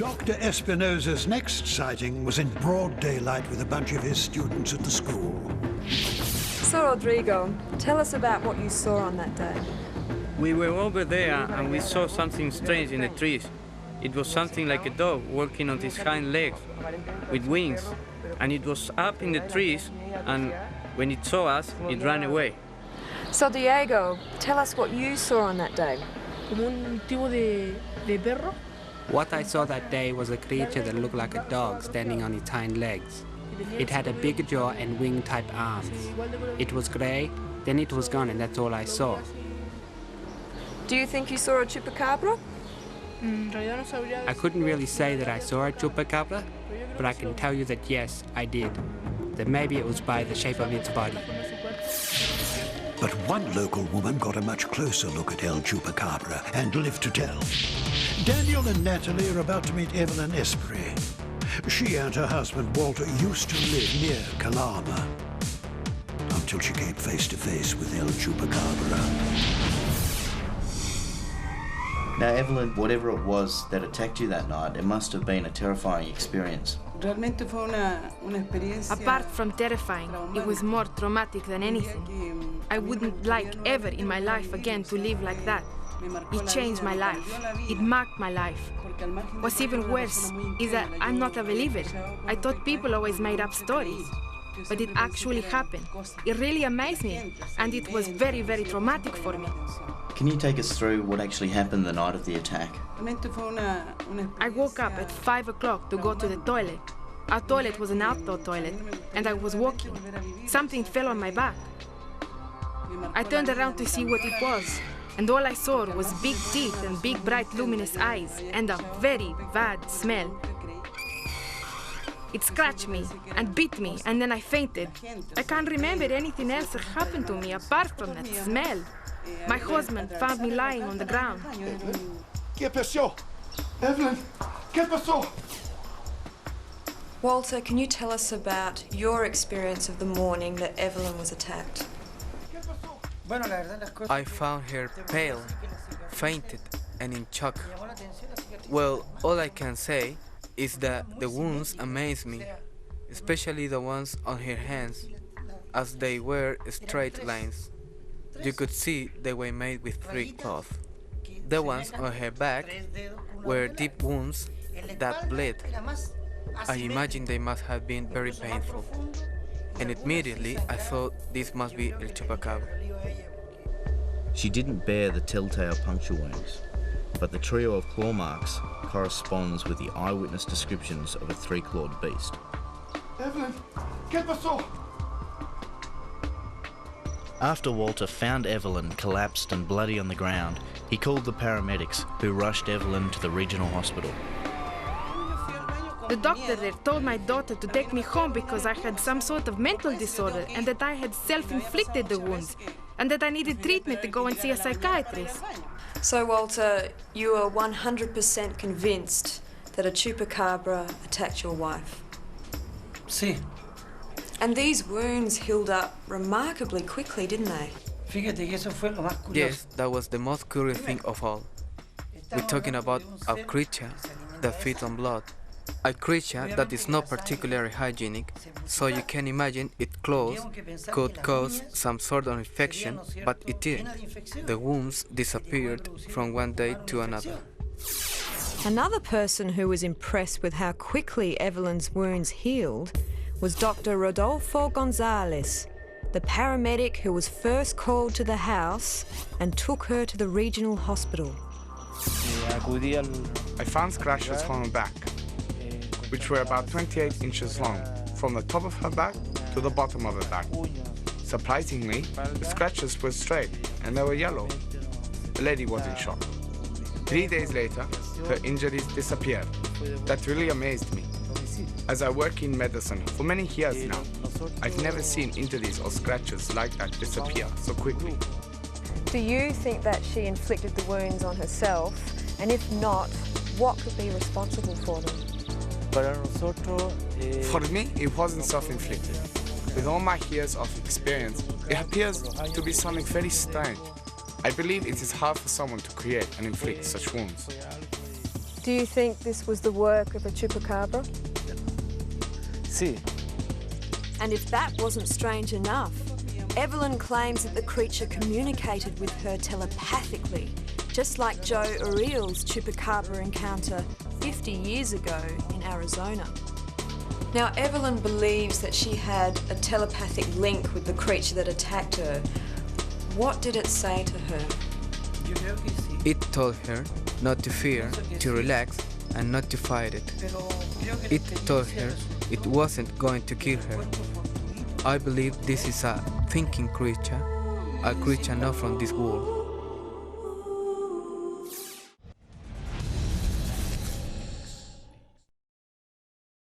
Dr. Espinosa's next sighting was in broad daylight with a bunch of his students at the school. So, Rodrigo, tell us about what you saw on that day. We were over there and we saw something strange in the trees. It was something like a dog walking on its hind legs with wings, and it was up in the trees, and when it saw us, it ran away. So, Diego, tell us what you saw on that day. Como un tipo de perro. What I saw that day was a creature that looked like a dog standing on its hind legs. It had a big jaw and wing-type arms. It was grey, then it was gone, and that's all I saw. Do you think you saw a chupacabra? I couldn't really say that I saw a chupacabra, but I can tell you that yes, I did. That maybe it was by the shape of its body. But one local woman got a much closer look at El Chupacabra and lived to tell. Daniel and Natalie are about to meet Evelyn Esprit. She and her husband Walter used to live near Calama until she came face to face with El Chupacabra. Now, Evelyn, whatever it was that attacked you that night, it must have been a terrifying experience. Apart from terrifying, it was more traumatic than anything. I wouldn't like ever in my life again to live like that. It changed my life. It marked my life. What's even worse is that I'm not a believer. I thought people always made up stories. But it actually happened. It really amazed me, and it was very, very traumatic for me. Can you take us through what actually happened the night of the attack? I woke up at 5 o'clock to go to the toilet. Our toilet was an outdoor toilet, and I was walking. Something fell on my back. I turned around to see what it was, and all I saw was big teeth and big bright luminous eyes, and a very bad smell. It scratched me and bit me, and then I fainted. I can't remember anything else that happened to me apart from that smell. My husband found me lying on the ground. ¿Qué pasó? Evelyn, ¿qué pasó? Walter, can you tell us about your experience of the morning that Evelyn was attacked? I found her pale, fainted, and in shock. Well, all I can say is that the wounds amazed me, especially the ones on her hands, as they were straight lines. You could see they were made with thick cloth. The ones on her back were deep wounds that bled. I imagine they must have been very painful, and immediately I thought this must be El Chupacabra. She didn't bear the telltale puncture wounds, but the trio of claw marks corresponds with the eyewitness descriptions of a three-clawed beast. Evelyn, ¿qué pasó? After Walter found Evelyn collapsed and bloody on the ground, he called the paramedics, who rushed Evelyn to the regional hospital. The doctor there told my daughter to take me home because I had some sort of mental disorder and that I had self-inflicted the wounds and that I needed treatment to go and see a psychiatrist. So, Walter, you are 100% convinced that a chupacabra attacked your wife? Sí. And these wounds healed up remarkably quickly, didn't they? Fíjate que eso fue lo más curioso. Yes, that was the most curious thing of all. We're talking about a creature that feeds on blood. A creature that is not particularly hygienic, so you can imagine its claws could cause some sort of infection, but it didn't. The wounds disappeared from one day to another. Another person who was impressed with how quickly Evelyn's wounds healed was Dr. Rodolfo Gonzalez, the paramedic who was first called to the house and took her to the regional hospital. I found scratches on her back, which were about 28 inches long, from the top of her back to the bottom of her back. Surprisingly, the scratches were straight and they were yellow. The lady was in shock. 3 days later, her injuries disappeared. That really amazed me. As I work in medicine for many years now, I've never seen injuries or scratches like that disappear so quickly. Do you think that she inflicted the wounds on herself? And if not, what could be responsible for them? For me, it wasn't self-inflicted. With all my years of experience, it appears to be something very strange. I believe it is hard for someone to create and inflict such wounds. Do you think this was the work of a Chupacabra? Sí. And if that wasn't strange enough, Evelyn claims that the creature communicated with her telepathically, just like Joe Uriel's Chupacabra encounter 50 years ago in Arizona. Now, Evelyn believes that she had a telepathic link with the creature that attacked her. What did it say to her? It told her not to fear, to relax, and not to fight it. It told her it wasn't going to kill her. I believe this is a thinking creature, a creature not from this world.